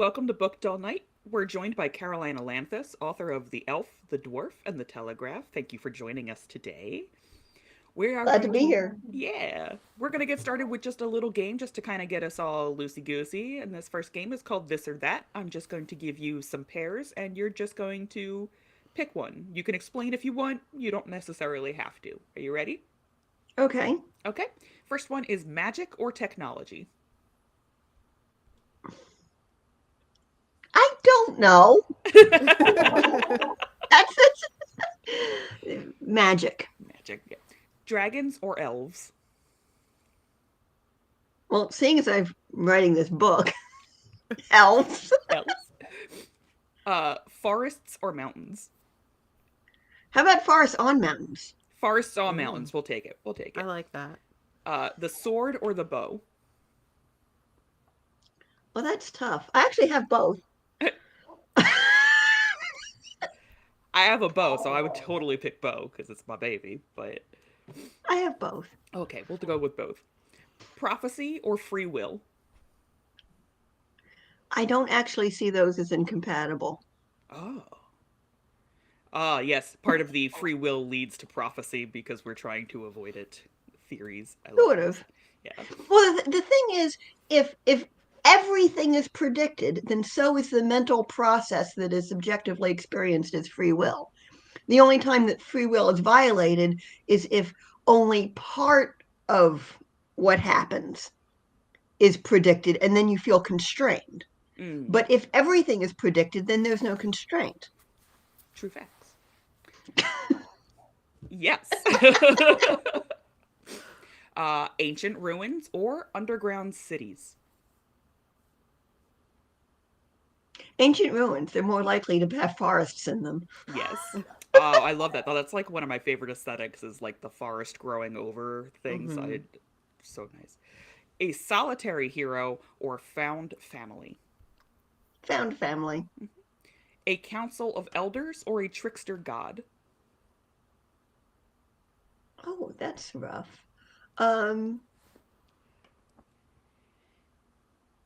welcome to Book Dull Night. We're joined by Caroline Ailanthus, author of The Elf, The Dwarf, and The Telegraph. Thank you for joining us today. We are Glad to going be to, here. yeah, we're going to get started with just a little game just to kind of get us all loosey goosey. And this first game is called This or That. I'm just going to give you some pairs, and you're just going to pick one. You can explain if you want, you don't necessarily have to. Are you ready? Okay. Okay. First one is magic or technology. I don't know. That's magic. Magic. Yeah. Dragons or elves? Well, seeing as I'm writing this book, elves. Elves. Forests or mountains? How about forests on mountains? Forests or Ooh, mountains. We'll take it. We'll take I it. like that. The sword or the bow? Well, that's tough. I actually have both. I have a bow, so I would totally pick bow because it's my baby. But I have both. okay, we'll go with both. Prophecy or free will? I don't actually see those as incompatible. Oh. Ah, yes. Part of the free will leads to prophecy because we're trying to avoid it. Theories. I love Sort those. of. Yeah. Well, the thing is, if everything is predicted, then so is the mental process that is subjectively experienced as free will. The only time that free will is violated is if only part of what happens is predicted and then you feel constrained. Mm, But if everything is predicted, then there's no constraint. true facts. Yes. Ancient ruins or underground cities? Ancient ruins, they're more likely to have forests in them. Yes. Oh, I love that. Oh, that's like one of my favorite aesthetics is like the forest growing over things. Mm-hmm. So nice. A solitary hero or found family? Found family. A council of elders or a trickster god? Oh, that's rough. Um,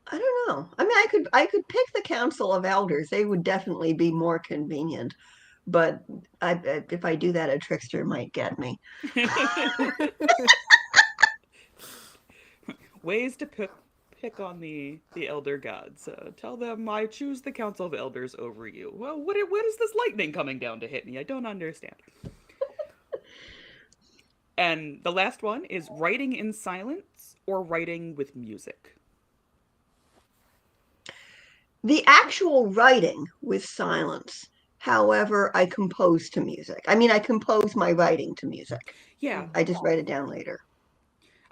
I don't know. I mean, I could pick the Council of Elders. They would definitely be more convenient. But if I do that, a trickster might get me. Ways to pick on the elder gods. Tell them I choose the council of elders over you. Well, what is this lightning coming down to hit me? I don't understand. And the last one is writing in silence or writing with music. The actual writing with silence. However, I compose to music. I mean, I compose my writing to music. Yeah, I just write it down later.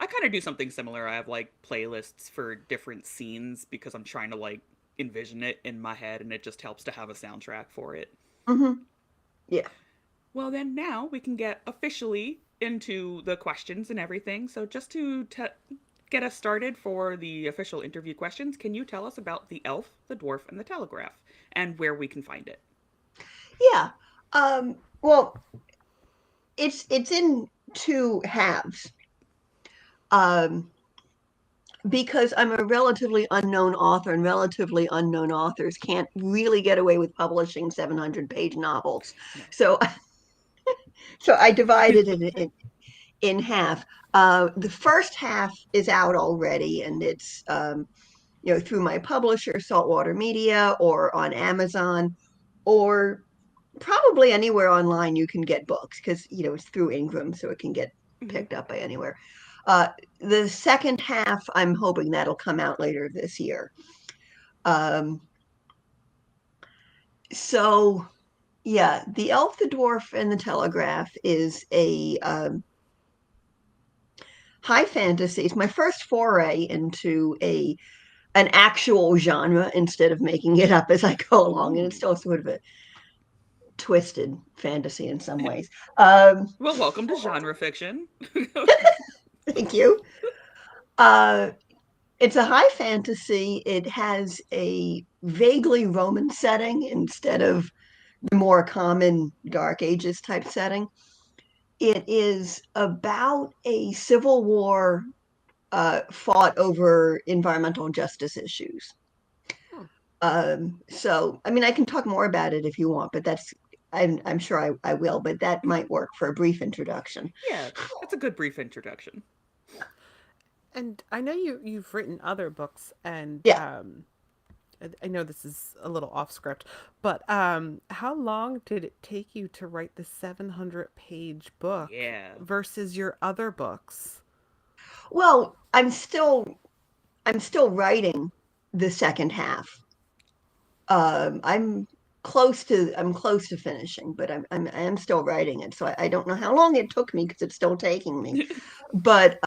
I kind of do something similar. I have like playlists for different scenes because I'm trying to like envision it in my head and it just helps to have a soundtrack for it. Mm-hmm. Yeah. Well, then now we can get officially into the questions and everything. So, just to get us started for the official interview questions, can you tell us about the elf, the dwarf, and the telegraph and where we can find it? Yeah. Well, it's in two halves. Um, because I'm a relatively unknown author, and relatively unknown authors can't really get away with publishing 700-page novels. No. So, so I divided it in half. The first half is out already, and it's through my publisher, Saltwater Media, or on Amazon, or probably anywhere online you can get books because it's through Ingram, so it can get Mm-hmm. picked up by anywhere. Uh, the second half, I'm hoping that'll come out later this year. Um, so yeah, The Elf, the Dwarf, and the Telegraph is a high fantasy. It's my first foray into an actual genre instead of making it up as I go along, and it's Ooh. still sort of a twisted fantasy in some ways. Well, welcome to genre fiction. Thank you. Uh, it's a high fantasy. It has a vaguely Roman setting instead of the more common Dark Ages type setting. It is about a civil war fought over environmental justice issues. Hmm. So, I mean, I can talk more about it if you want, but I'm sure I will, but that might work for a brief introduction. Yeah, that's a good brief introduction. And I know you've written other books, and Yeah. I know this is a little off script, but how long did it take you to write the 700-page book Yeah. versus your other books? Well, I'm still writing the second half. I'm I'm close to finishing, but I am still writing it. So I don't know how long it took me because it's still taking me. But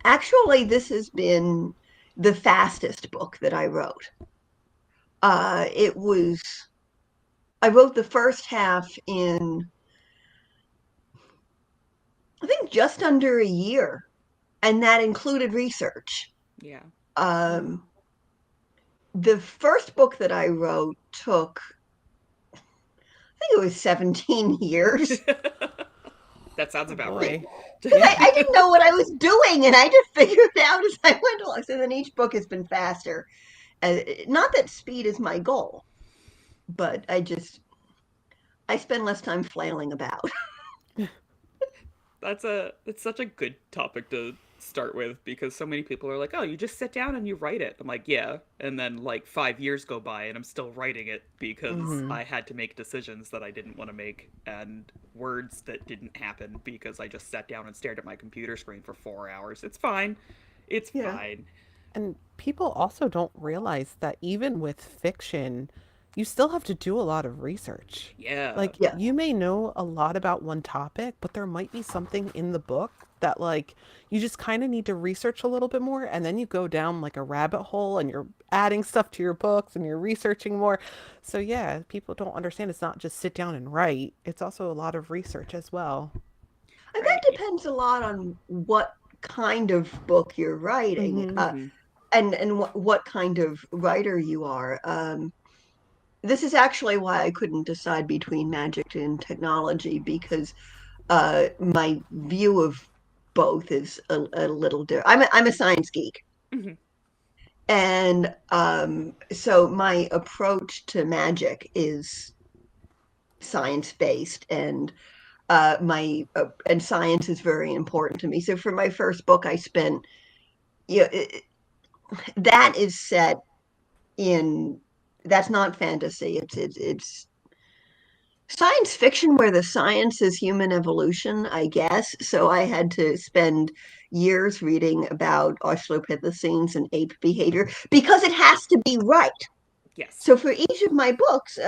actually, this has been the fastest book that I wrote. It was I wrote the first half in I think just under a year, and that included research. Yeah. Wow. Um, the first book that I wrote took I think it was 17 years. That sounds Oh about right. boy. Yeah. I didn't know what I was doing, and I just figured it out as I went along. So then each book has been faster. Not that speed is my goal, but I spend less time flailing about. It's such a good topic to start with because so many people are like, "Oh, you just sit down and you write it." I'm like, "Yeah." And then like 5 years go by and I'm still writing it because Mm-hmm. I had to make decisions that I didn't want to make and words that didn't happen because I just sat down and stared at my computer screen for 4 hours. It's fine. It's Yeah. fine. And people also don't realize that even with fiction, you still have to do a lot of research. Yeah. Like, Yeah. you may know a lot about one topic, but there might be something in the book that, like, you just kind of need to research a little bit more. And then you go down like a rabbit hole and you're adding stuff to your books and you're researching more. So, yeah, people don't understand it's not just sit down and write, it's also a lot of research as well. And that Right. depends a lot on what kind of book you're writing, Mm-hmm. Mhm. and what kind of writer you are. This is actually why I couldn't decide between magic and technology because my view of both is a little different. I'm a science geek, Mhm. and so my approach to magic is science based, and my and science is very important to me. So for my first book, I spent yeah, that is set in that's not fantasy. It's science fiction where the science is human evolution, I guess. So I had to spend years reading about Australopithecines and ape behavior because it has to be right. Yes. So for each of my books,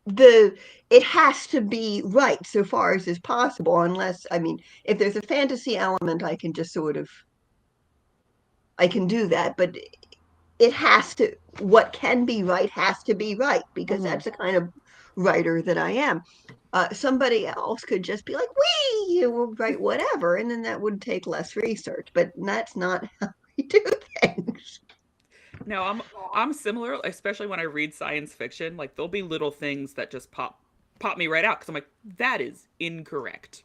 the it has to be right so far as is possible. Unless, I mean, if there's a fantasy element, I can just sort of I can do that, but it has to what can be right has to be right because Mm-hmm. that's the kind of writer that I am. Somebody else could just be like, "We, you will write whatever," and then that would take less research. But that's not how we do things. No, I'm similar, especially when I read science fiction. Like there'll be little things that just pop me right out because I'm like, that is incorrect.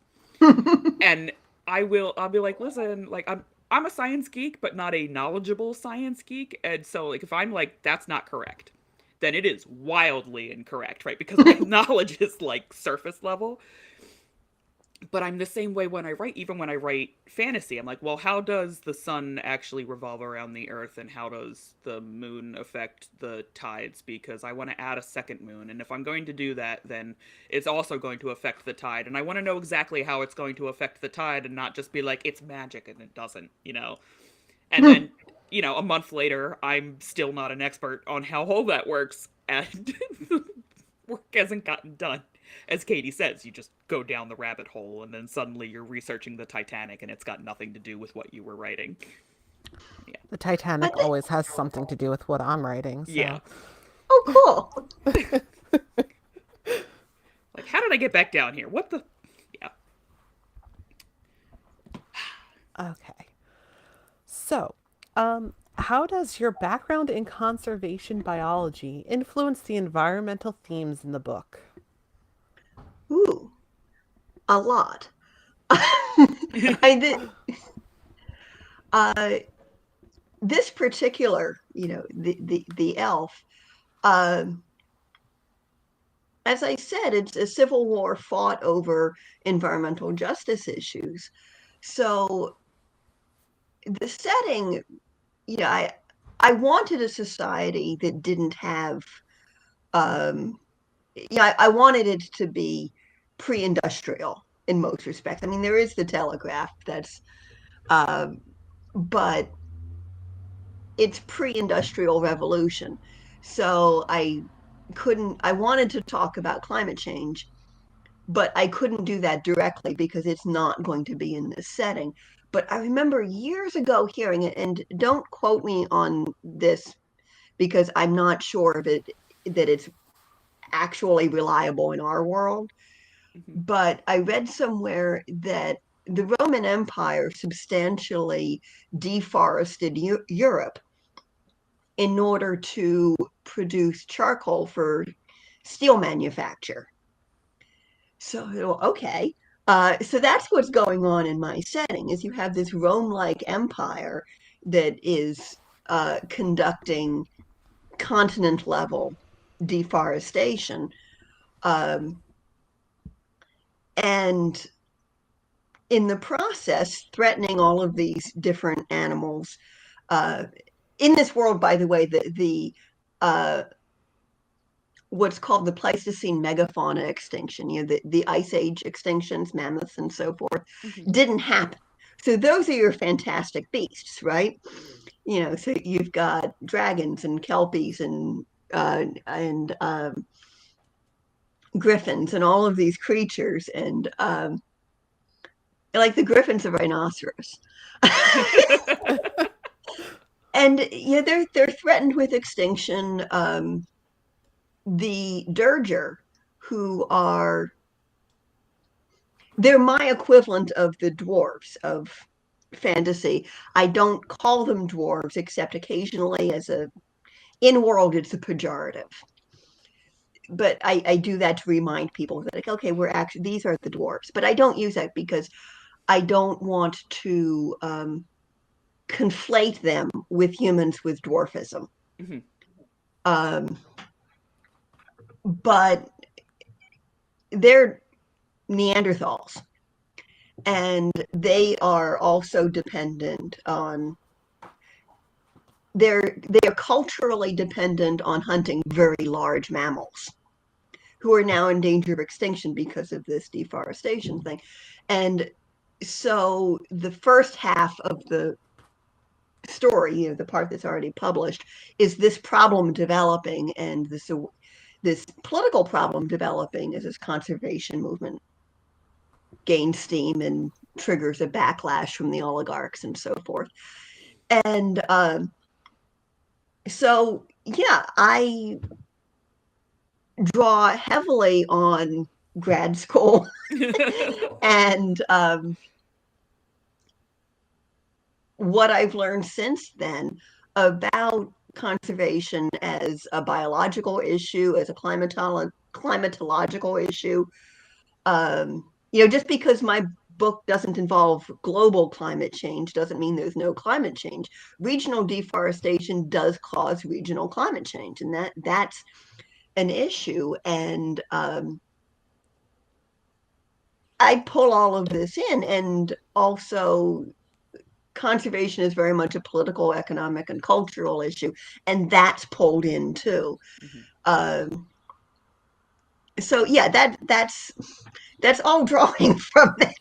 And I'll be like, listen, like I'm a science geek, but not a knowledgeable science geek. And so like if I'm like, that's not correct, then it is wildly incorrect, right? Because my knowledge is like surface level. But I'm the same way when I write, even when I write fantasy. I'm like, well, how does the sun actually revolve around the earth and how does the moon affect the tides? Because I want to add a second moon. And if I'm going to do that, then it's also going to affect the tide. And I want to know exactly how it's going to affect the tide and not just be like, it's magic and it doesn't, you know? And then, you know, a month later, I'm still not an expert on how all that works. And work hasn't gotten done. As Katie says, you just go down the rabbit hole and then suddenly you're researching the Titanic and it's got nothing to do with what you were writing. Yeah. The I Titanic think, always has something to do with what I'm writing, Yeah. so. oh, cool. Like, how did I get back down here? What the? Yeah. Okay. So, how does your background in conservation biology influence the environmental themes in the book? Ooh, a lot. I did. Uh, this particular, the elf, um, as I said, it's a civil war fought over environmental justice issues. So the setting, I wanted a society that didn't have, um, I wanted it to be pre-industrial in most respects. I mean, there is the telegraph, um, but it's pre-industrial revolution. So I wanted to talk about climate change, but I couldn't do that directly because it's not going to be in this setting. But I remember years ago hearing it, and don't quote me on this because I'm not sure of it, that it's actually reliable in our world. Mhm. But I read somewhere that the Roman Empire substantially deforested Europe in order to produce charcoal for steel manufacture. So, okay. So that's what's going on in my setting is you have this Rome-like empire that is conducting continent level deforestation, um, and in the process threatening all of these different animals. Uh, in this world, by the way, the what's called the Pleistocene megafauna extinction, the Ice Age extinctions, mammoths and so forth, Mhm. didn't happen. So those are your fantastic beasts, right? So you've got dragons and kelpies and griffins and all of these creatures, and like the griffin's a rhinoceros. And yeah, they're threatened with extinction. The Dirger, who are they're my equivalent of the dwarves of fantasy. I don't call them dwarves except occasionally as in world it's a pejorative. But I do that to remind people that, like, okay, we're actually, these are the dwarves. But I don't use that because I don't want to conflate them with humans with dwarfism. Mhm. Um, but they're Neanderthals, and they are also dependent on they're culturally dependent on hunting very large mammals who are now in danger of extinction because of this deforestation thing. And so the first half of the story, the part that's already published, is this problem developing, and this political problem developing as this conservation movement gains steam and triggers a backlash from the oligarchs and so forth. And so, yeah, I draw heavily on grad school and what I've learned since then about conservation as a biological issue, as a climatological issue. Just because my book doesn't involve global climate change doesn't mean there's no climate change. Regional deforestation does cause regional climate change, and that's an issue. And I pull all of this in, and also conservation is very much a political, economic, and cultural issue, and that's pulled in too. Mhm. Um, so yeah, that's all drawing from that.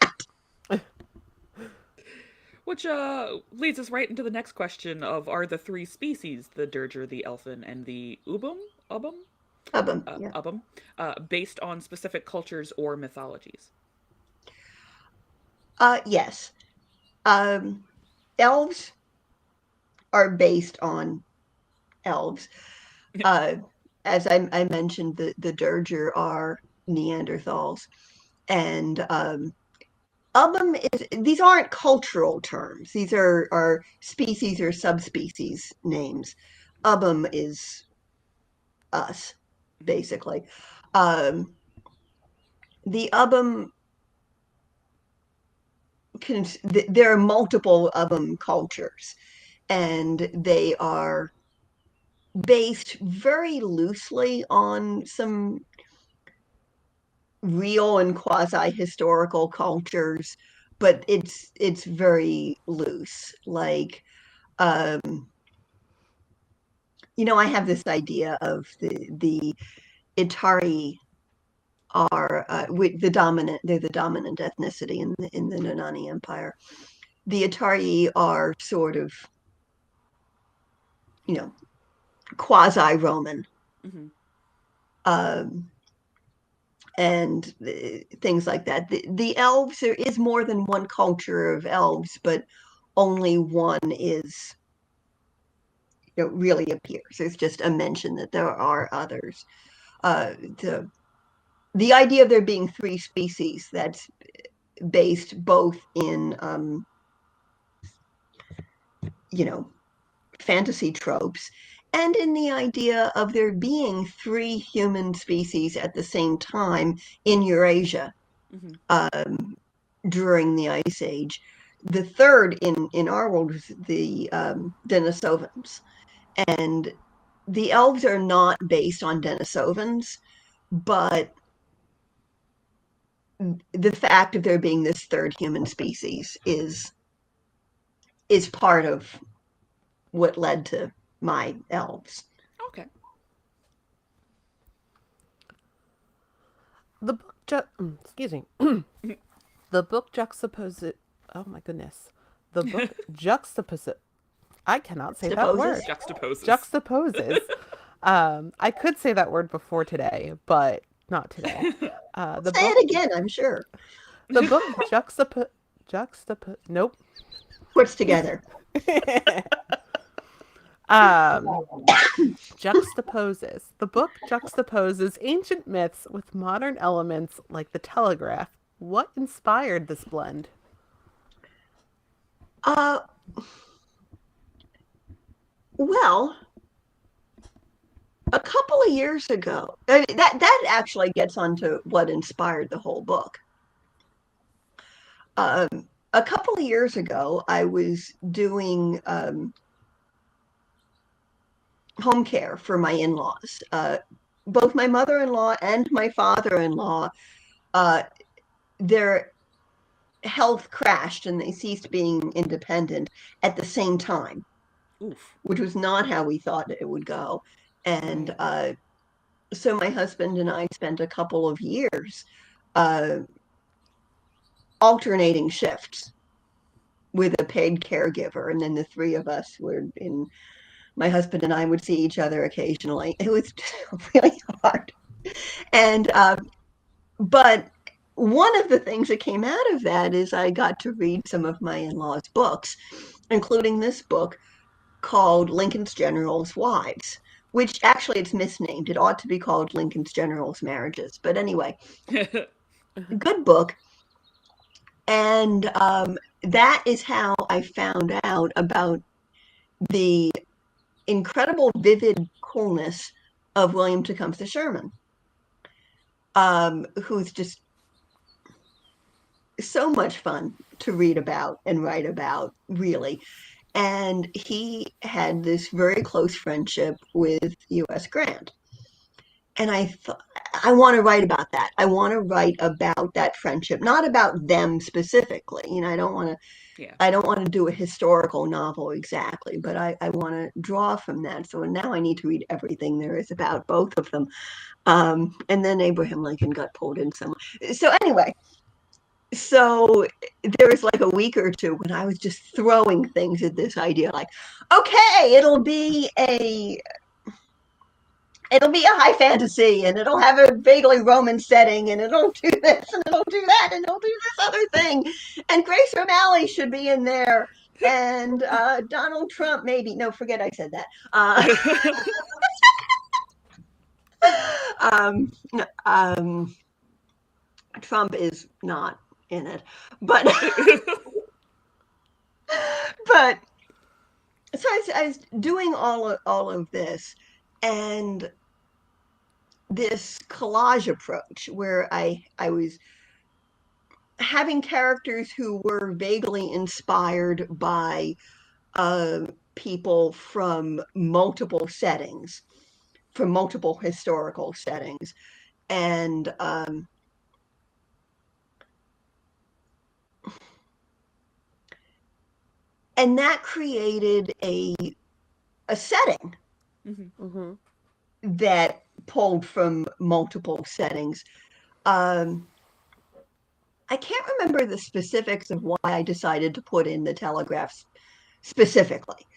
Which leads us right into the next question of, are the three species, the Dirger, the Elfin, and the Yeah. Ubum, based on specific cultures or mythologies? Yes. Um, Elves are based on elves. Uh, as I mentioned, the Dirger are Neanderthals, and these aren't cultural terms. These are species or subspecies names. Ubum is us, basically. Um, the Ubum there are multiple Ubum cultures, and they are based very loosely on some real and quasi-historical cultures, but it's very loose. Like, I have this idea of the Itari are they're the dominant ethnicity in the Nonani Empire. The Itari are sort of, quasi-Roman. Mm-hmm. Um, and things like that. The elves, there is more than one culture of elves, but only one is, really appears. There's just a mention that there are others. The idea of there being three species that's based both in, fantasy tropes and in the idea of there being three human species at the same time in Eurasia. Mm-hmm. During the Ice Age. The third in our world was the Denisovans. And the elves are not based on Denisovans, but the fact of there being this third human species is part of what led to my elves. Okay. The book, excuse me. The book juxtaposes. Oh my goodness. The book juxtaposes. I cannot say that word. Juxtaposes. Juxtaposes. I could say that word before today, but not today. Say it again, I'm sure. The book nope. Puts together. Juxtaposes. The book juxtaposes ancient myths with modern elements like the Telegraph. What inspired this blend? Well, a couple of years ago, that actually gets onto what inspired the whole book. A couple of years ago, I was doing home care for my in-laws. Both my mother-in-law and my father-in-law, their health crashed and they ceased being independent at the same time. Oof. Which was not how we thought it would go. And so my husband and I spent a couple of years alternating shifts with a paid caregiver. And then the three of us my husband and I would see each other occasionally. It was really hard. And, but one of the things that came out of that is I got to read some of my in-laws' books, including this book called Lincoln's Generals' Wives, which actually it's misnamed. It ought to be called Lincoln's Generals' Marriages. But anyway, good book. And that is how I found out about the incredible vivid coolness of William Tecumseh Sherman, who's just so much fun to read about and write about, really. And he had this very close friendship with U.S. Grant. And I thought, I want to write about that. I want to write about that friendship, not about them specifically. I don't want to. Yeah. I don't want to do a historical novel exactly, but I want to draw from that. So now I need to read everything there is about both of them. And then Abraham Lincoln got pulled in somewhere. So anyway, so there was like a week or two when I was just throwing things at this idea, like, okay, it'll be a high fantasy and it'll have a vaguely Roman setting and it'll do this and it'll do that and it'll do this other thing. And Grace O'Malley should be in there. And Donald Trump, maybe. No, forget I said that. Trump is not in it. But so I was doing all of this, and this collage approach where I was having characters who were vaguely inspired by people from multiple settings, from multiple historical settings. And that created a setting Mm-hmm. that pulled from multiple settings. Um, I can't remember the specifics of why I decided to put in the Telegraph specifically.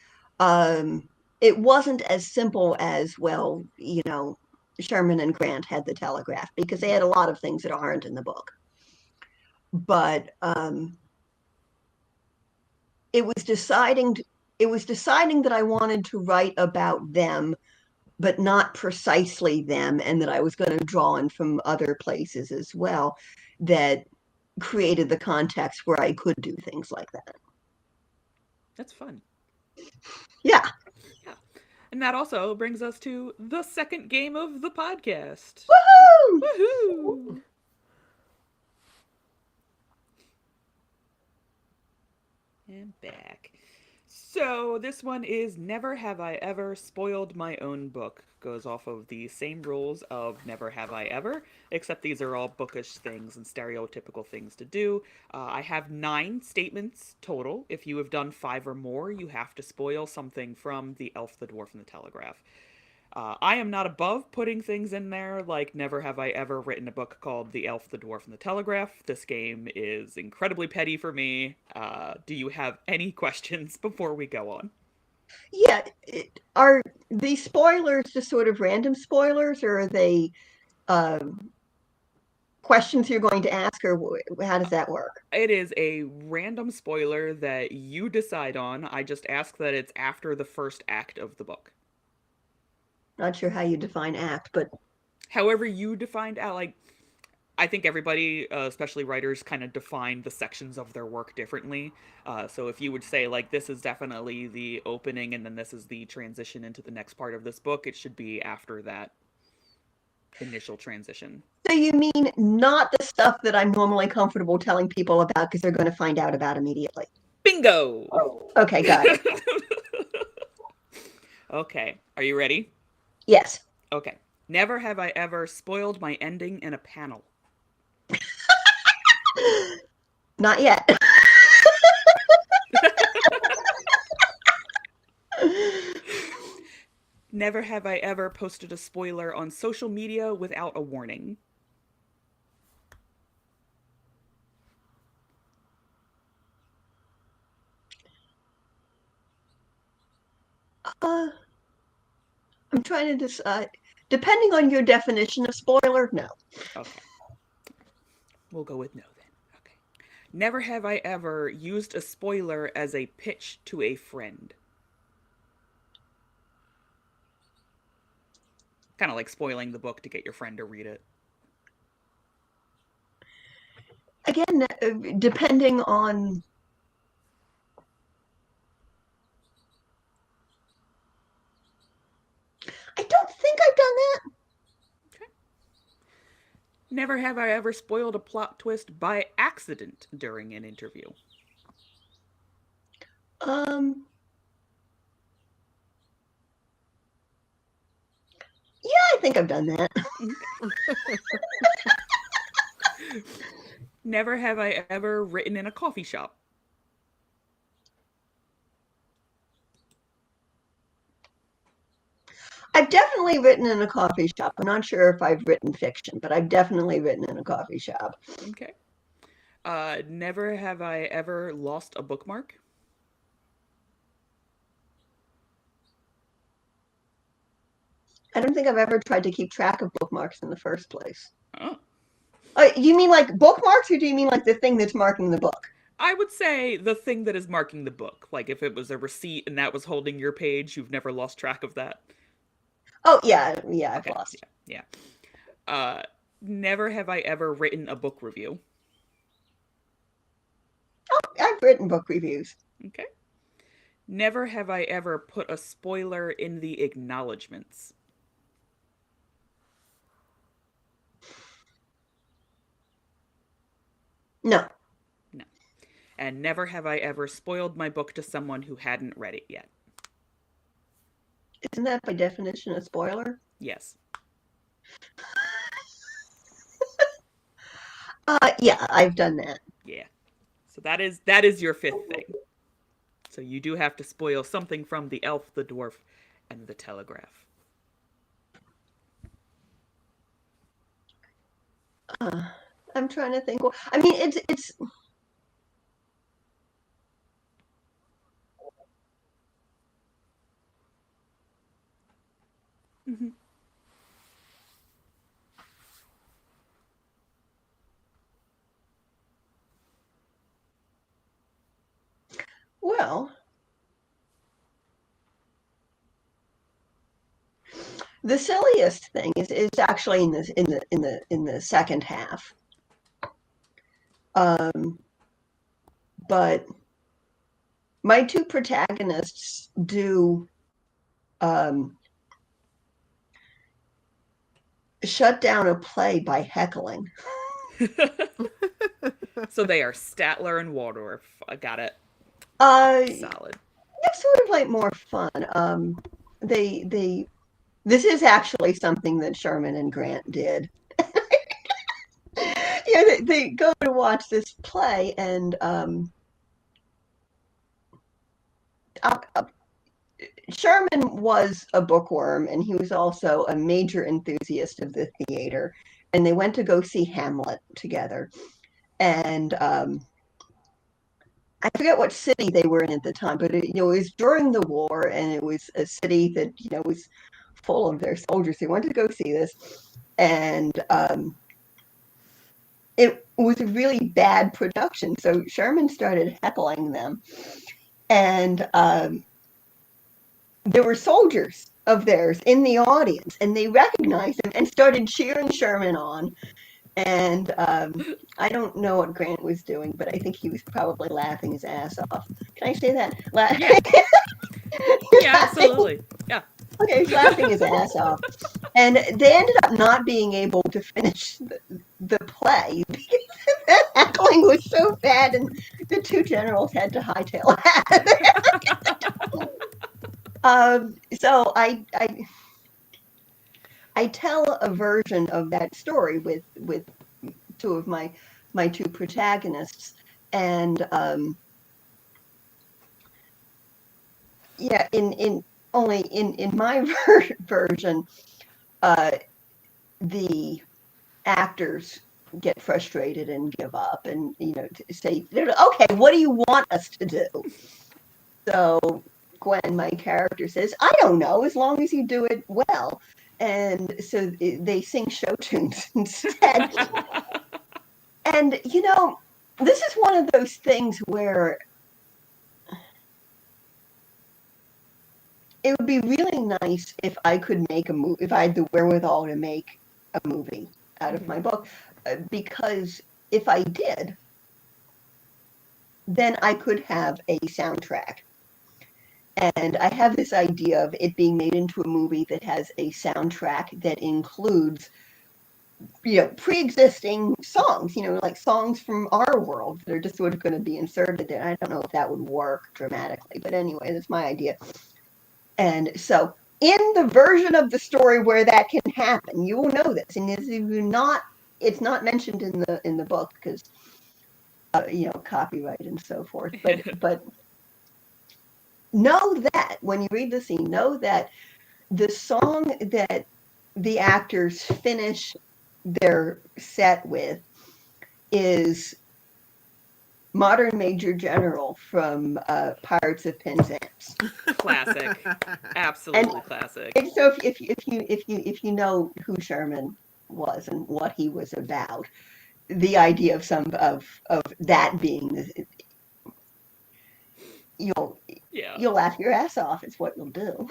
Um, it wasn't as simple as, well, Sherman and Grant had the Telegraph, because they had a lot of things that aren't in the book. But it was deciding that I wanted to write about them, but not precisely them, and that I was going to draw in from other places as well, that created the context where I could do things like that. That's fun. Yeah. Yeah. And that also brings us to the second game of the podcast. Woohoo! Woohoo! And back. So this one is Never Have I Ever Spoiled My Own Book. Goes off of the same rules of Never Have I Ever, except these are all bookish things and stereotypical things to do. I have 9 statements total. If you have done 5 or more, you have to spoil something from The Elf, the Dwarf, and the Telegraph. I am not above putting things in there, like never have I ever written a book called The Elf, the Dwarf, and the Telegraph. This game is incredibly petty for me. Do you have any questions before we go on? Yeah. Are these spoilers just sort of random spoilers, or are they questions you're going to ask, or how does that work? It is a random spoiler that you decide on. I just ask that it's after the first act of the book. Not sure how you define act, but However you defined out, like, I think everybody, especially writers, kind of define the sections of their work differently. So if you would say, like, this is definitely the opening and then this is the transition into the next part of this book, it should be after that initial transition. so you mean not the stuff that I'm normally comfortable telling people about because they're going to find out about immediately? Bingo! Oh. Okay, got it. Okay, are you ready? Yes. Okay. Never have I ever spoiled my ending in a panel. Not yet. Never have I ever posted a spoiler on social media without a warning. I'm trying to decide. Depending on your definition of spoiler, no. Okay. We'll go with no then. Okay. Never have I ever used a spoiler as a pitch to a friend. Kind of like spoiling the book to get your friend to read it. Again, depending on. I don't think I've done that. Okay. Never have I ever spoiled a plot twist by accident during an interview. Yeah, I think I've done that. Never have I ever written in a coffee shop. I've definitely written in a coffee shop. I'm not sure if I've written fiction, but I've definitely written in a coffee shop. Okay. Never have I ever lost a bookmark. I don't think I've ever tried to keep track of bookmarks in the first place. Oh. You mean like bookmarks, or do you mean like the thing that's marking the book? I would say the thing that is marking the book. Like if it was a receipt and that was holding your page, you've never lost track of that. Oh, yeah, I've Okay. lost. Yeah. Never have I ever written a book review. Oh, I've written book reviews. Okay. Never have I ever put a spoiler in the acknowledgments. No. No. And never have I ever spoiled my book to someone who hadn't read it yet. Isn't that by definition a spoiler? Yes. Yeah, I've done that. Yeah. So that is your fifth thing. So you do have to spoil something from the elf, the dwarf, and the telegraph. I'm trying to think. I mean, it's. Mm-hmm. Well, the silliest thing is actually in the second half. But my two protagonists do shut down a play by heckling. So they are Statler and Waldorf. I got it. Solid. It's sort of like more fun. They this is actually something that Sherman and Grant did. Yeah, they go to watch this play, and Sherman was a bookworm, and he was also a major enthusiast of the theater. And they went to go see Hamlet together. And I forget what city they were in at the time, but it was during the war, and it was a city that was full of their soldiers. They went to go see this, and it was a really bad production. So Sherman started heckling them, and there were soldiers of theirs in the audience, and they recognized him and started cheering Sherman on. And I don't know what Grant was doing, but I think he was probably laughing his ass off. Can I say that? Yeah. Yeah, absolutely. Yeah. Okay, he's laughing his ass off. And they ended up not being able to finish the play because the heckling was so bad, and the two generals had to hightail it. So I tell a version of that story with two of my two protagonists, and yeah, in only in my version, the actors get frustrated and give up, and say, okay, what do you want us to do? So Gwen, my character, says, I don't know, as long as you do it well. And so they sing show tunes instead. And this is one of those things where it would be really nice if I could make a movie, if I had the wherewithal to make a movie out of my book, because if I did, then I could have a soundtrack. And I have this idea of it being made into a movie that has a soundtrack that includes, pre-existing songs, like songs from our world that are just sort of going to be inserted there. I don't know if that would work dramatically, but anyway, that's my idea. And so in the version of the story where that can happen, you will know this. And it's not mentioned in the book because, copyright and so forth. But know that when you read the scene, know that the song that the actors finish their set with is Modern Major General from Pirates of Penzance. Classic. Absolutely classic. And so if you know who Sherman was and what he was about, the idea of that being you'll laugh your ass off. It's what you'll do.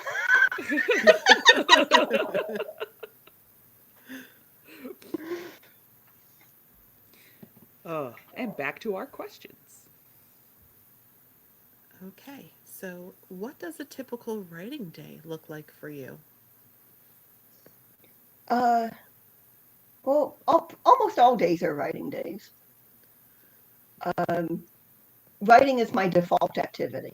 And back to our questions. Okay, so what does a typical writing day look like for you? Well, almost all days are writing days. Writing is my default activity.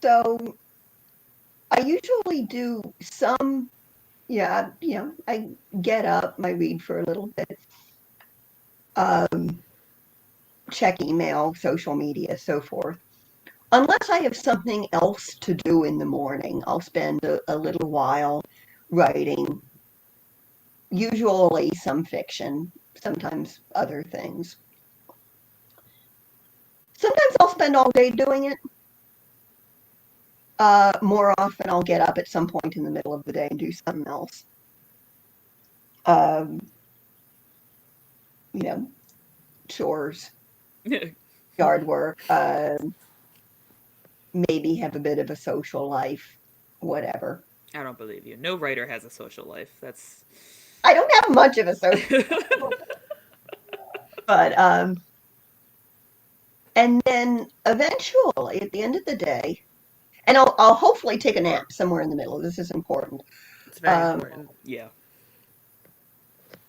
So I usually do some, yeah, I get up, I read for a little bit, um, check email, social media, so forth. Unless I have something else to do in the morning, I'll spend a little while writing, usually some fiction, sometimes other things. Sometimes I'll spend all day doing it. More often, I'll get up at some point in the middle of the day and do something else. Um, you know, chores, yard work, maybe have a bit of a social life, whatever. I don't believe you. No writer has a social life. That's I don't have much of a social, but and then eventually at the end of the day, and I'll hopefully take a nap somewhere in the middle. This is important. it's very Um, important. Yeah.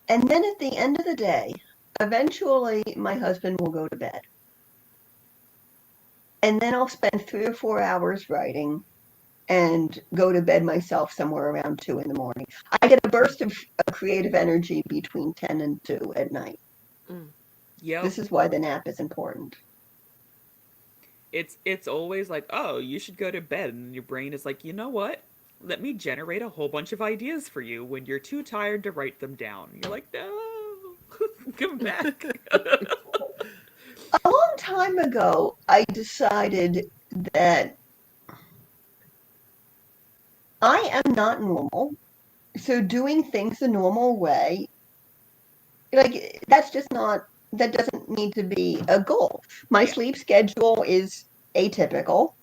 and then at the end of the day, eventually my husband will go to bed. And then I'll spend 3 or 4 hours writing and go to bed myself somewhere around 2 in the morning. I get a burst of creative energy between 10 and 2 at night. Mm. Yep. This is why the nap is important. It's always like, oh, you should go to bed, and your brain is like, you know what? Let me generate a whole bunch of ideas for you when you're too tired to write them down. You're like, no, come back. A long time ago, I decided that I am not normal. So doing things the normal way, like that's just not, that doesn't need to be a goal. My Yeah. sleep schedule is atypical,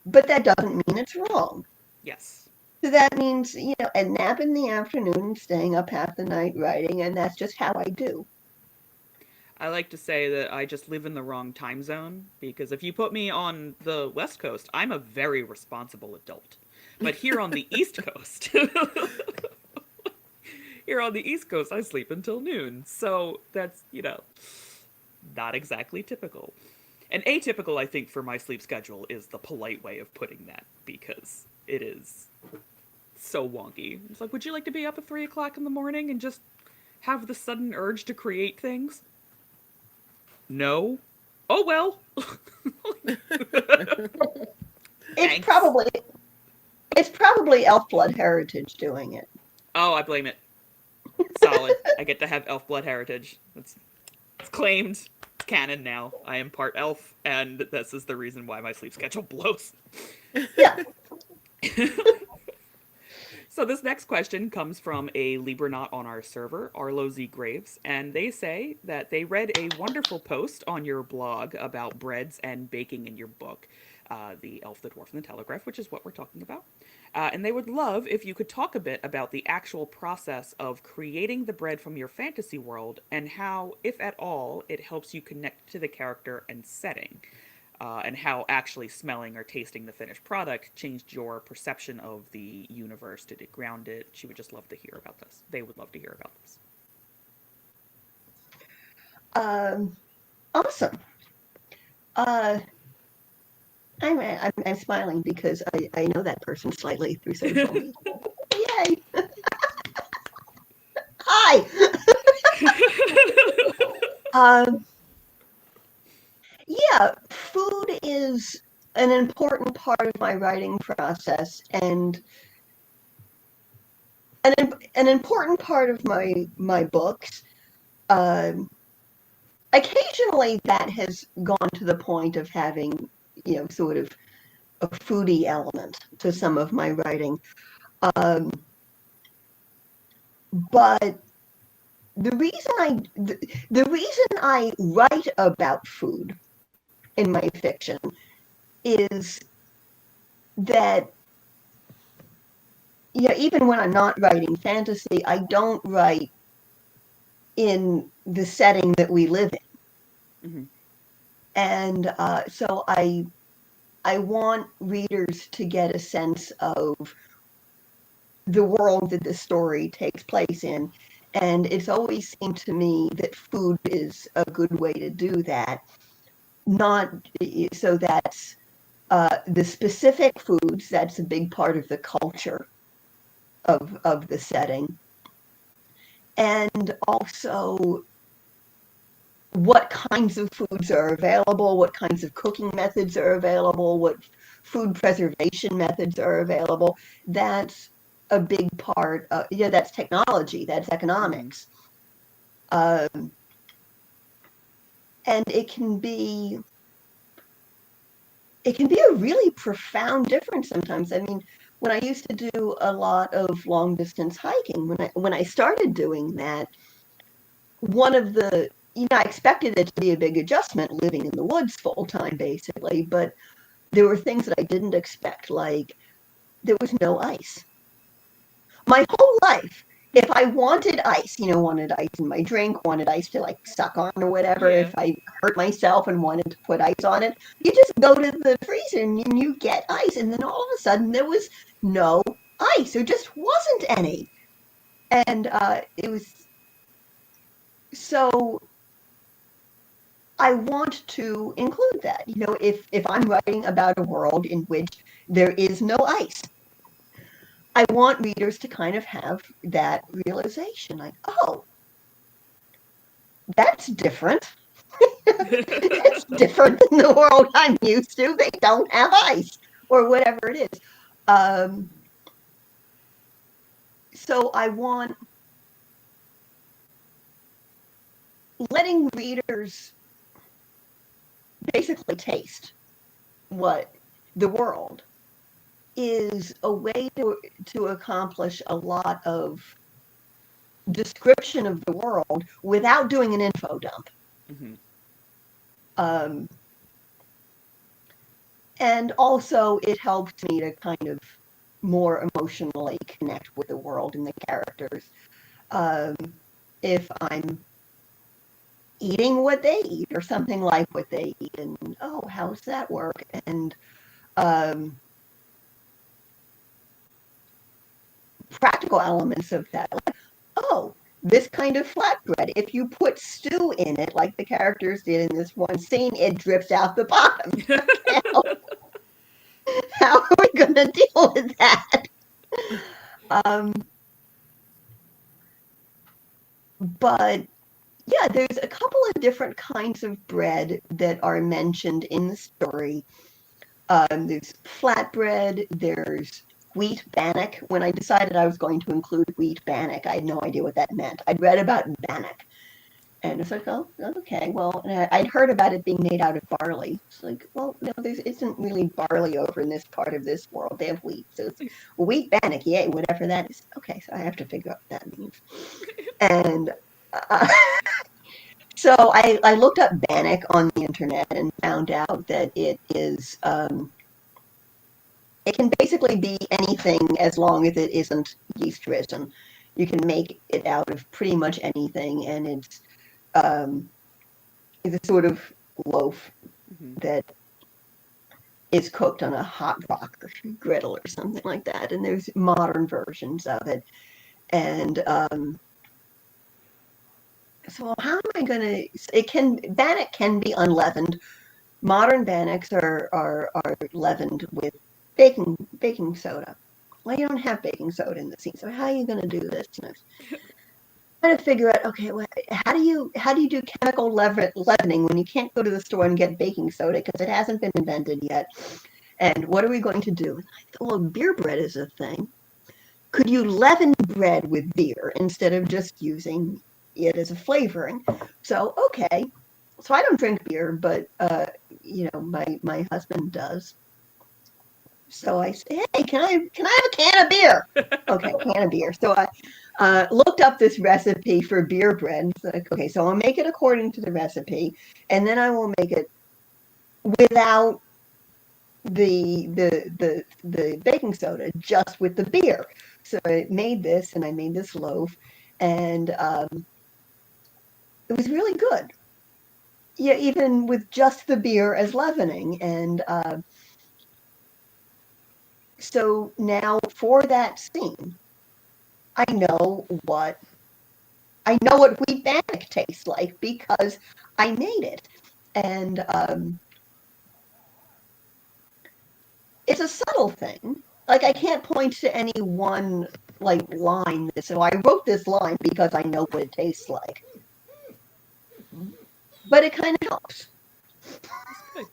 but that doesn't mean it's wrong. Yes. So that means, a nap in the afternoon and staying up half the night writing, and that's just how I do. I like to say that I just live in the wrong time zone because if you put me on the West Coast, I'm a very responsible adult. But here on the East Coast, here on the East Coast, I sleep until noon. So that's, not exactly typical. And atypical, I think, for my sleep schedule is the polite way of putting that because it is so wonky. It's like, would you like to be up at 3 o'clock in the morning and just have the sudden urge to create things? No. Oh well. It's Thanks. probably it's probably elf blood heritage doing it. Oh, I blame it. Solid. I get to have elf blood heritage. It's claimed. It's canon now. I am part elf, and this is the reason why my sleep schedule blows. Yeah. So this next question comes from a Libranaut on our server, Arlo Z Graves, and they say that they read a wonderful post on your blog about breads and baking in your book, The Elf, the Dwarf, and the Telegraph, which is what we're talking about. And they would love if you could talk a bit about the actual process of creating the bread from your fantasy world and how, if at all, it helps you connect to the character and setting. And how actually smelling or tasting the finished product changed your perception of the universe. Did it ground it? She would just love to hear about this. They would love to hear about this. Awesome. I'm smiling because I know that person slightly through social media. Yay! Hi. um, yeah, food is an important part of my writing process and an important part of my books. Um, Occasionally, that has gone to the point of having, sort of a foodie element to some of my writing. Um, but the reason I write about food in my fiction is that even when I'm not writing fantasy, I don't write in the setting that we live in. Mm-hmm. And so I want readers to get a sense of the world that the story takes place in. And it's always seemed to me that food is a good way to do that. Not so that's The specific foods, that's a big part of the culture of the setting. And also what kinds of foods are available, what kinds of cooking methods are available, what food preservation methods are available. That's a big part. That's technology, that's economics. And it can be a really profound difference sometimes. I mean, when I used to do a lot of long distance hiking, when I started doing that, one of the I expected it to be a big adjustment living in the woods full time, basically, but there were things that I didn't expect, like there was no ice. My whole life, if I wanted ice, wanted ice in my drink, wanted ice to like suck on or whatever, Yeah. if I hurt myself and wanted to put ice on it, you just go to the freezer and you get ice. And then all of a sudden there was no ice. There just wasn't any. And it was so I want to include that. If I'm writing about a world in which there is no ice, I want readers to kind of have that realization, like, oh, that's different. It's different than the world I'm used to. They don't have ice or whatever it is. So I want letting readers basically taste what the world is a way to accomplish a lot of description of the world without doing an info dump. And also it helps me to kind of more emotionally connect with the world and the characters. If I'm eating what they eat or something like what they eat, and oh, how's that work? And practical elements of that, like, oh, this kind of flatbread, if you put stew in it, like the characters did in this one scene, it drips out the bottom. How are we going to deal with that? But yeah, there's a couple of different kinds of bread that are mentioned in the story. There's flatbread, there's wheat bannock. When I decided I was going to include wheat bannock, I had no idea what that meant. I'd read about bannock, and it's like, oh, okay, well, I'd heard about it being made out of barley. It's like, well, no, there isn't really barley over in this part of this world. They have wheat, so it's wheat bannock, yay, whatever that is. Okay, so I have to figure out what that means. And so I looked up bannock on the internet and found out that it is, it can basically be anything as long as it isn't yeast risen. You can make it out of pretty much anything, and it's a sort of loaf that is cooked on a hot rock or griddle or something like that. And there's modern versions of it. And so how am I going to, bannock can be unleavened. Modern bannocks are leavened with baking soda. Well, you don't have baking soda in the scene, so how are you going to do this? Trying to figure out, okay, well, how do you do chemical leavening when you can't go to the store and get baking soda because it hasn't been invented yet? And what are we going to do? And I thought, well, beer bread is a thing. Could you leaven bread with beer instead of just using it as a flavoring? So, okay. So I don't drink beer, but my husband does. So I say, hey, can I have a can of beer? Okay, can of beer. So I looked up this recipe for beer bread. So, okay, so I'll make it according to the recipe, and then I will make it without the baking soda, just with the beer. So I made this, and I made this loaf, and it was really good. Yeah, even with just the beer as leavening. And so now for that scene, I know what wheat bannock tastes like because I made it. And it's a subtle thing. Like I can't point to any one like line that so I wrote this line because I know what it tastes like. But it kind of helps. That's good.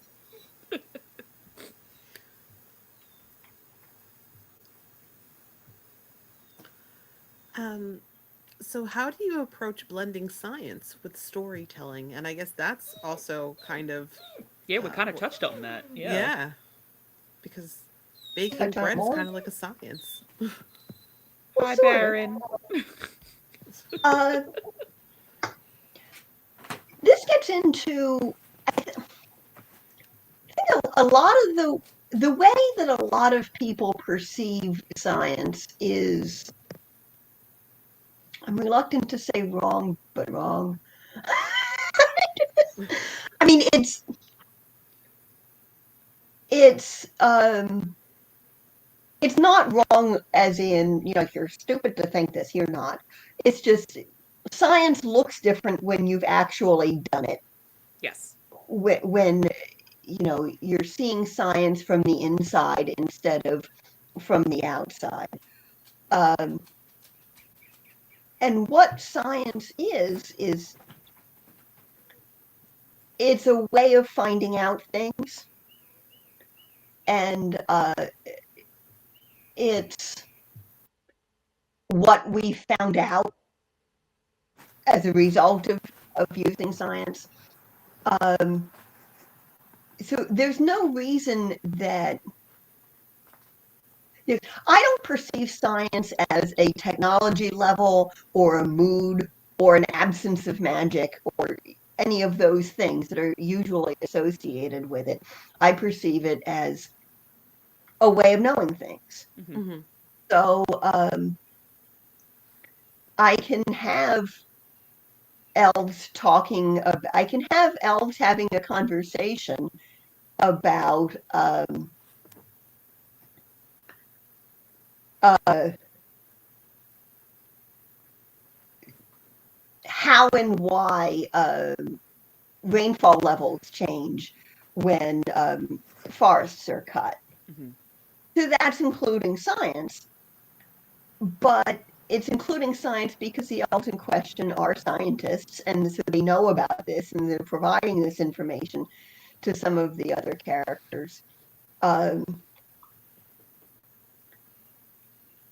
Um, so how do you approach blending science with storytelling? And I guess that's also kind of, Yeah, we kind of uh, touched on that. Yeah. yeah, because I baking talk bread is more. kind of like a science. Well, Hi, sort of. Baron. Uh, this gets into a lot of the way that a lot of people perceive science is, I'm reluctant to say wrong, but wrong. I mean, it's it's not wrong as in, you know, you're stupid to think this, you're not. It's just science looks different when you've actually done it. Yes. When you know, you're seeing science from the inside instead of from the outside. Um, and what science is it's a way of finding out things, and it's what we found out as a result of using science. Um, so there's no reason that I don't perceive science as a technology level or a mood or an absence of magic or any of those things that are usually associated with it. I perceive it as a way of knowing things. Hmm. Hmm. So I can have I can have elves having a conversation about uh, how and why rainfall levels change when forests are cut. Hmm. So that's including science, but it's including science because the elves in question are scientists, and so they know about this, and they're providing this information to some of the other characters. Um,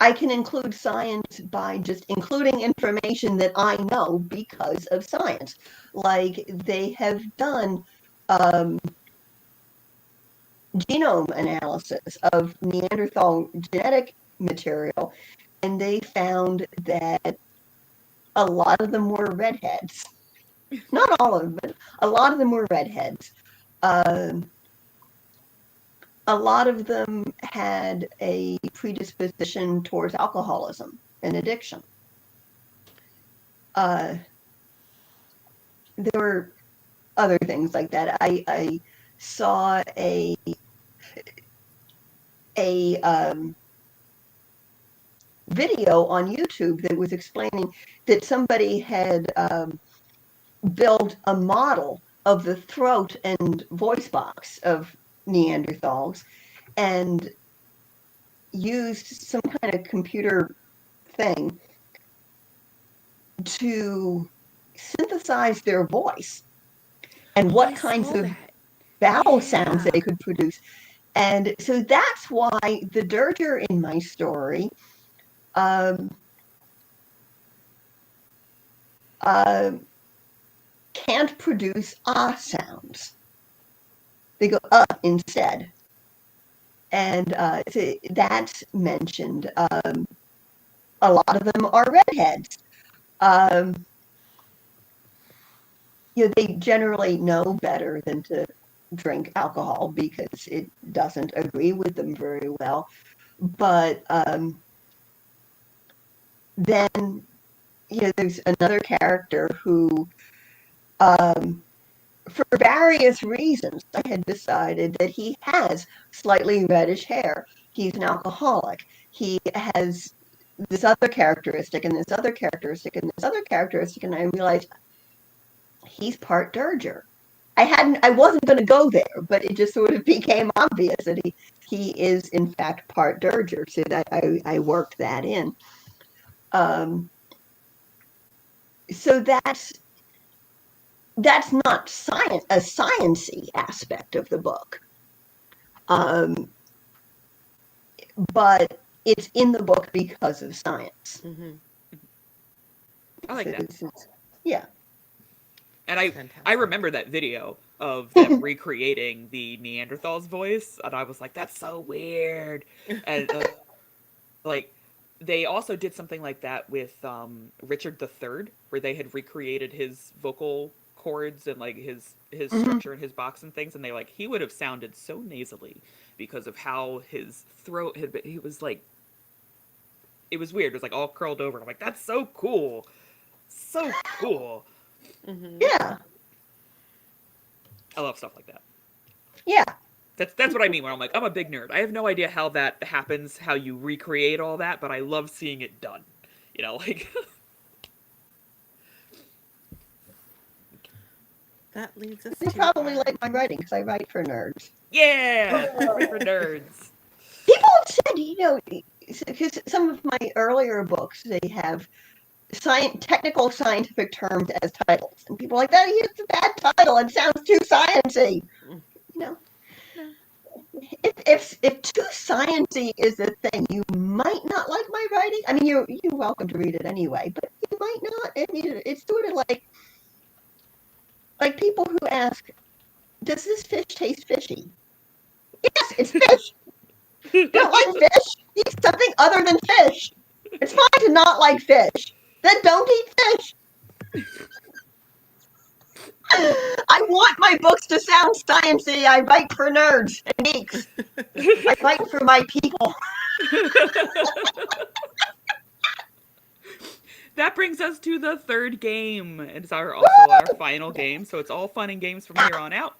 I can include science by just including information that I know because of science. Like they have done um, genome analysis of Neanderthal genetic material, and they found that a lot of them were redheads. Not all of them, but a lot of them were redheads. Um, a lot of them had a predisposition towards alcoholism and addiction. Uh, there were other things like that. I saw a video on YouTube that was explaining that somebody had built a model of the throat and voice box of Neanderthals and used some kind of computer thing to synthesize their voice and Oh, what I kinds saw of that. vowel sounds Yeah. they could produce. And so that's why the dirger in my story um, uh, can't produce ah sounds. They go instead. And so that's mentioned. A lot of them are redheads. Um, you know, they generally know better than to drink alcohol because it doesn't agree with them very well. But then, you know, there's another character who, um, for various reasons, I had decided that he has slightly reddish hair. He's an alcoholic. He has this other characteristic and this other characteristic and this other characteristic, and I realized he's part dirger. I wasn't going to go there, but it just sort of became obvious that he is in fact part dirger, so that I worked that in. So that's not a sciencey aspect of the book, but it's in the book because of science. Mm-hmm. I like that. Yeah. And I Fantastic. remember that video of them recreating the Neanderthal's voice, and I was like, that's so weird. And like they also did something like that with Richard III, where they had recreated his vocal cords and like his Mhm. structure in his box and things, and they like he would have sounded so nasally because of how his throat had been. He was like, it was weird. It was like all curled over. I'm like, that's so cool, so cool. Mm-hmm. Yeah. I love stuff like that. Yeah. That's what I mean when I'm like, I'm a big nerd. I have no idea how that happens, how you recreate all that, but I love seeing it done. You know, like That leads us They to probably our... like my writing because I write for nerds. yeah, right for nerds. People have said, because some of my earlier books, they have technical scientific terms as titles, and people are like, that is a bad title. It sounds too sciencey. Mm. You know, if too sciencey is the thing, you might not like my writing. I mean, you're welcome to read it anyway, but you might not. I mean, it's sort of like people who ask, "Does this fish taste fishy?" Yes, it's fish. Don't like fish? Eat something other than fish. It's fine to not like fish. Then don't eat fish. I want my books to sound sciencey. I write for nerds and geeks. I write for my people. That brings us to the third game. It's also our final game, so it's all fun and games from here on out.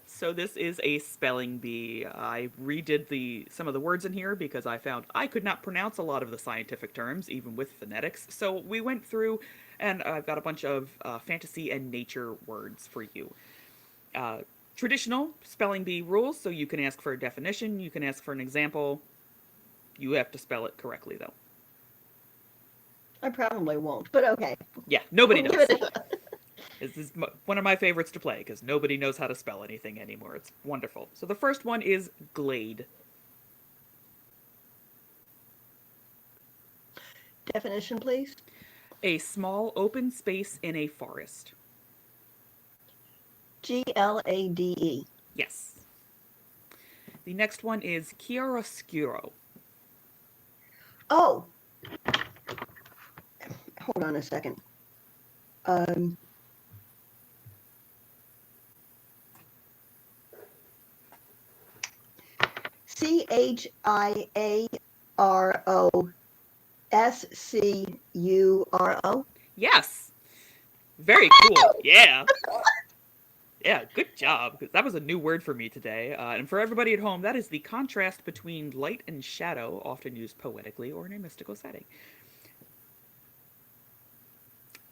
So this is a spelling bee. I redid some of the words in here because I found I could not pronounce a lot of the scientific terms, even with phonetics. So we went through, and I've got a bunch of fantasy and nature words for you. Uh, Traditional spelling bee rules, so you can ask for a definition, you can ask for an example. You have to spell it correctly, though. I probably won't, but okay. Yeah, nobody We'll knows. give it a shot. This is one of my favorites to play because nobody knows how to spell anything anymore. It's wonderful. So the first one is glade. Definition, please. A small open space in a forest. GLADE. Yes. The next one is chiaroscuro. Oh, hold on a second. Um, CHIAROSCURO. Yes. Very cool. Yeah. Yeah, good job. Because that was a new word for me today. And for everybody at home, that is the contrast between light and shadow, often used poetically or in a mystical setting.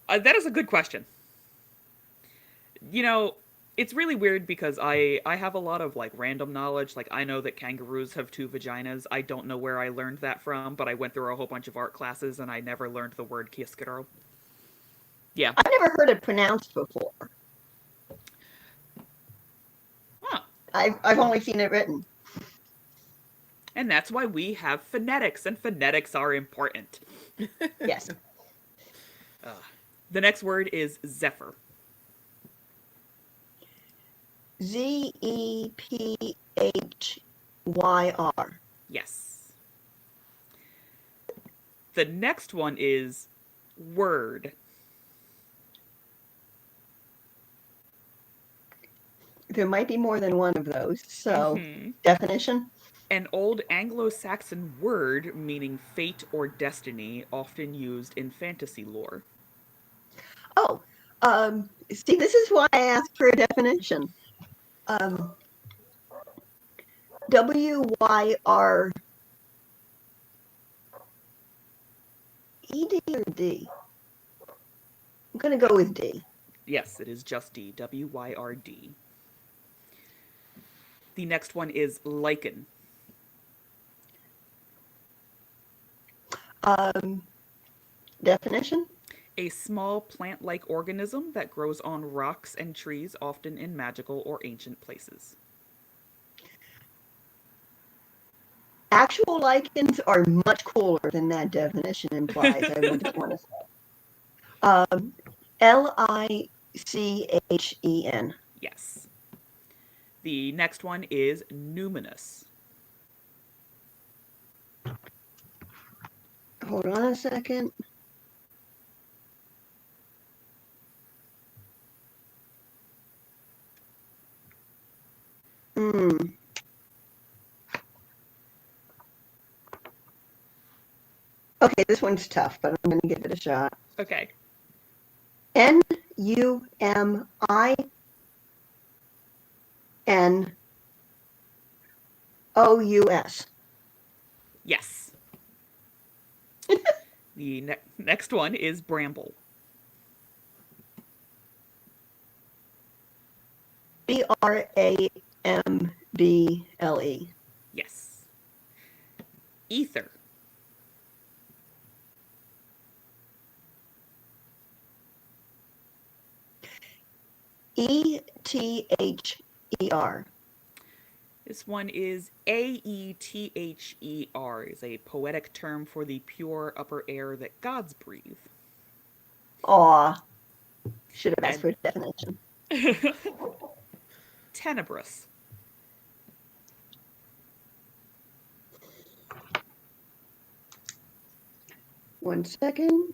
That is a good question. You know, it's really weird because I have a lot of like random knowledge. Like I know that kangaroos have two vaginas. I don't know where I learned that from, but I went through a whole bunch of art classes and I never learned the word chiaroscuro. Yeah. I've never heard it pronounced before. Huh. I've only seen it written. And that's why we have phonetics, and phonetics are important. Yes. The next word is zephyr. ZEPHYR. Yes. The next one is word. There might be more than one of those. So, definition? An old Anglo-Saxon word meaning fate or destiny, often used in fantasy lore. Oh, see, this is why I asked for a definition. WYR. ED or D? I'm going to go with D. Yes, it is just D. Wyrd. The next one is lichen. Definition? A small plant-like organism that grows on rocks and trees, often in magical or ancient places. Actual lichens are much cooler than that definition implies. I would just want to say. Lichen. Yes. The next one is numinous. Hold on a second. Okay, this one's tough, but I'm going to give it a shot. Okay. Numinous. Yes. The next one is bramble. Bramble. Yes. Ether. Ether. This one is Aether, is a poetic term for the pure upper air that gods breathe. Aw, should have asked And for a definition. tenebrous. One second.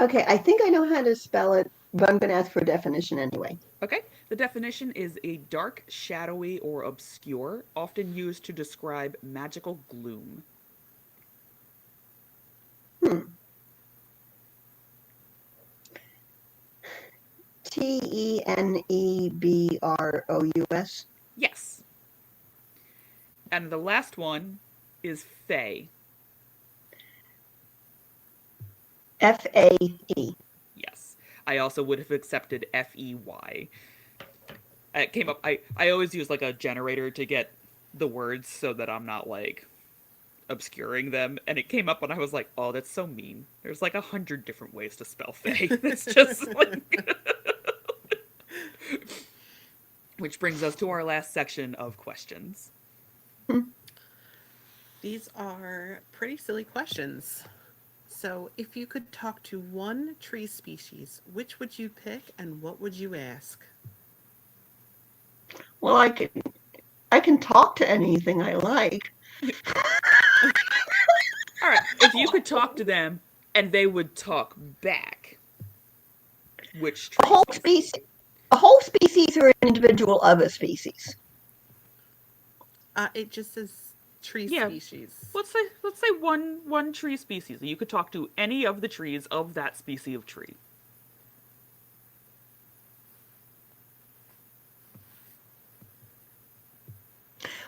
Okay, I think I know how to spell it, but I'm going to ask for a definition anyway. Okay, the definition is a dark, shadowy, or obscure, often used to describe magical gloom. Tenebrous. Yes. And the last one is fey. Fae. Yes. I also would have accepted fey. It came up. I always use like a generator to get the words so that I'm not like obscuring them, and it came up and I was like, oh, that's so mean. There's like 100 different ways to spell fey. It's just like which brings us to our last section of questions. These are pretty silly questions. So, if you could talk to one tree species, which would you pick and what would you ask? Well, I can talk to anything I like. All right, if you could talk to them and they would talk back, which tree species? A whole species or an individual of a species? It just says tree species. Let's say one tree species. You could talk to any of the trees of that species of tree.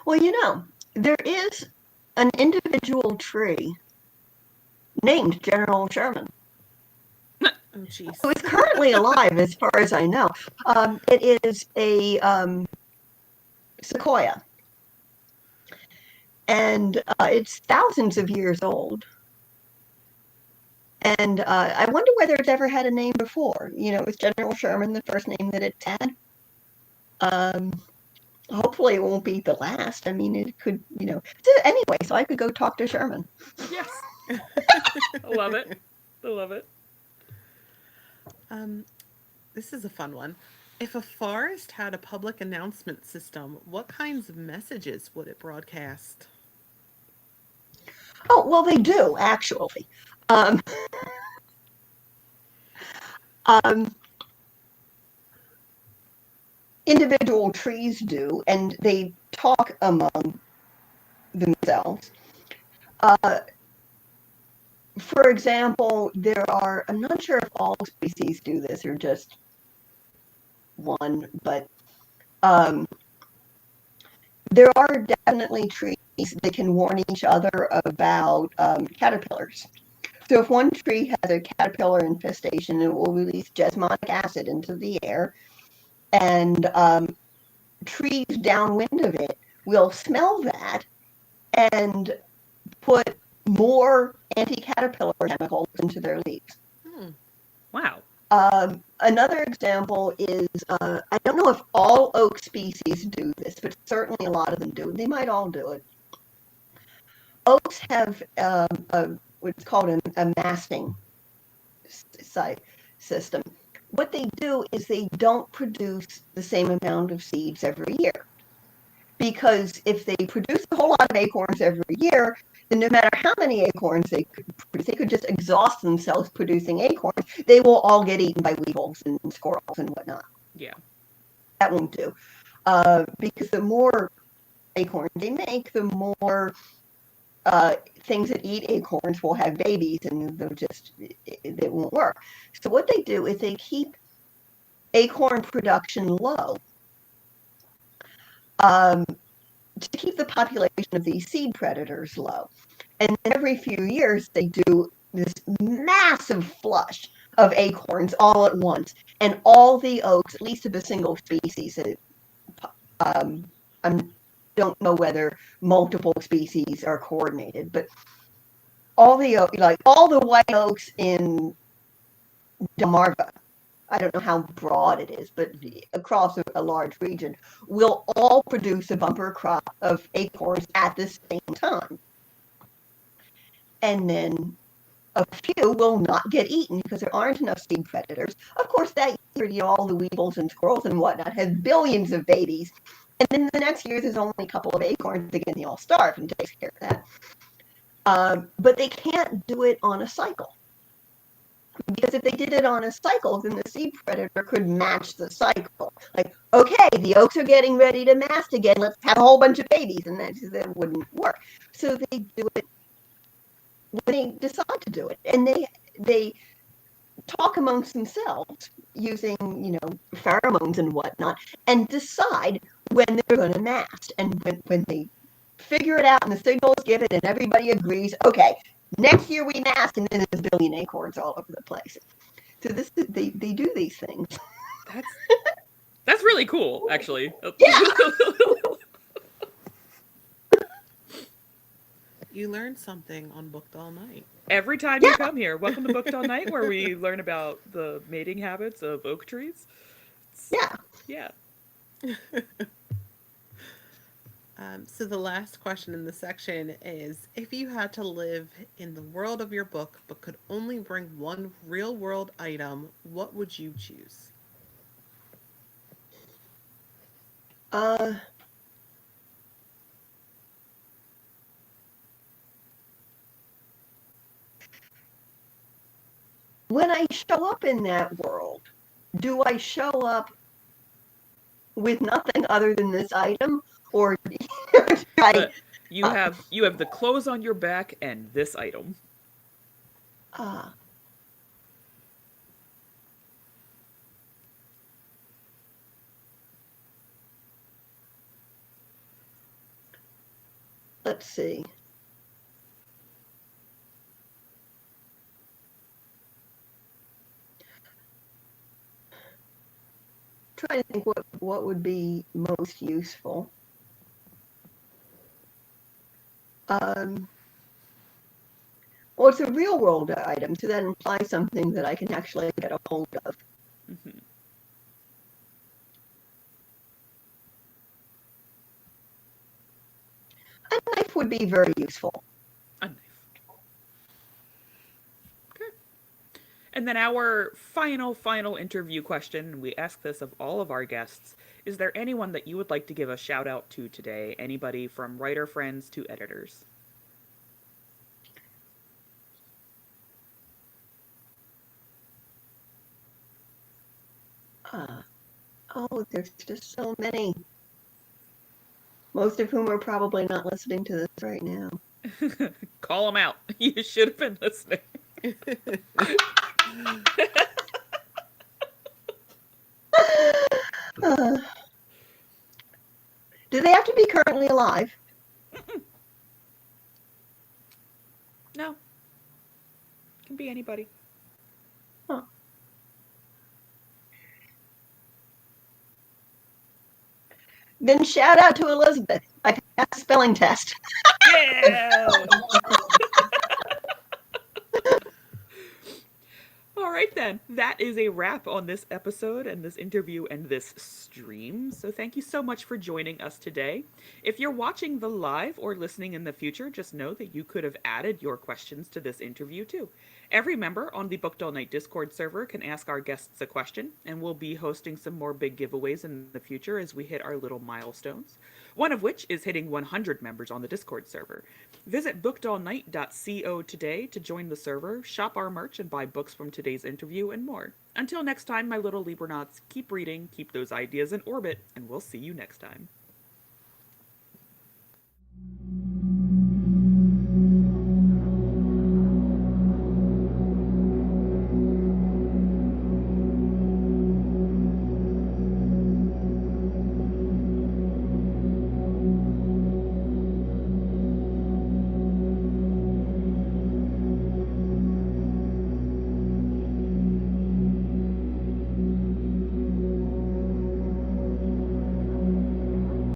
Well, there is an individual tree named General Sherman. Oh, jeez. Who is currently alive, as far as I know. It is a sequoia. And it's thousands of years old. And I wonder whether it's ever had a name before. Was General Sherman the first name that it's had? Hopefully it won't be the last. I mean, it could, Anyway, so I could go talk to Sherman. Yes. I love it. I love it. This is a fun one. If a forest had a public announcement system, what kinds of messages would it broadcast? Oh, well, they do, actually. Individual trees do, and they talk among themselves. For example, I'm not sure if all species do this or just one, but there are definitely trees they can warn each other about caterpillars. So if one tree has a caterpillar infestation, it will release jasmonic acid into the air, and trees downwind of it will smell that and put more anti-caterpillar chemicals into their leaves. Hmm. Wow. Another example is, I don't know if all oak species do this, but certainly a lot of them do. They might all do it. Oaks have what's called a masting system. What they do is they don't produce the same amount of seeds every year. Because if they produce a whole lot of acorns every year, then no matter how many acorns they could produce, they could just exhaust themselves producing acorns. They will all get eaten by weevils and squirrels and whatnot. Yeah. That won't do. Because the more acorns they make, the more things that eat acorns will have babies, and they won't work. So what they do is they keep acorn production low, to keep the population of these seed predators low. And every few years, they do this massive flush of acorns all at once. And all the oaks, at least of a single species, I don't know whether multiple species are coordinated, but all the white oaks in Delmarva, I don't know how broad it is, but across a large region, will all produce a bumper crop of acorns at the same time. And then a few will not get eaten because there aren't enough seed predators. Of course, that year, all the weevils and squirrels and whatnot have billions of babies. And then the next year, there's only a couple of acorns. Again, they all starve and takes care of that. But they can't do it on a cycle. Because if they did it on a cycle, then the seed predator could match the cycle. Like, okay, the oaks are getting ready to mast again. Let's have a whole bunch of babies. And that wouldn't work. So they do it when they decide to do it. And they talk amongst themselves using, pheromones and whatnot, and decide when they're going to mast. And when they figure it out and the signal is given and everybody agrees, okay, next year we mast, and then there's a billion acorns all over the place. So they do these things. That's really cool, actually. Yeah. You learned something on Booked All Night. Every time you come here, welcome to Booked All Night, where we learn about the mating habits of oak trees. Yeah. So the last question in the section is, if you had to live in the world of your book but could only bring one real world item, what would you choose? When I show up in that world, do I show up with nothing other than this item, or you have the clothes on your back and this item. Let's see. Trying to think what would be most useful. Well, it's a real world item, so that implies something that I can actually get a hold of. Mm-hmm. A knife would be very useful. A knife. Okay. And then our final interview question, we ask this of all of our guests, is there anyone that you would like to give a shout out to today? Anybody from writer friends to editors? There's just so many. Most of whom are probably not listening to this right now. Call them out. You should have been listening. Do they have to be currently alive? anybody. Huh. Then shout out to Elizabeth. I passed the spelling test. Yeah! All right, then. That is a wrap on this episode and this interview and this stream. So, thank you so much for joining us today. If you're watching the live or listening in the future, just know that you could have added your questions to this interview too. Every member on the Booked All Night Discord server can ask our guests a question, and we'll be hosting some more big giveaways in the future as we hit our little milestones. One of which is hitting 100 members on the Discord server. Visit bookedallnight.co today to join the server, shop our merch, and buy books from today's interview and more. Until next time, my little Libranauts, keep reading, keep those ideas in orbit, and we'll see you next time.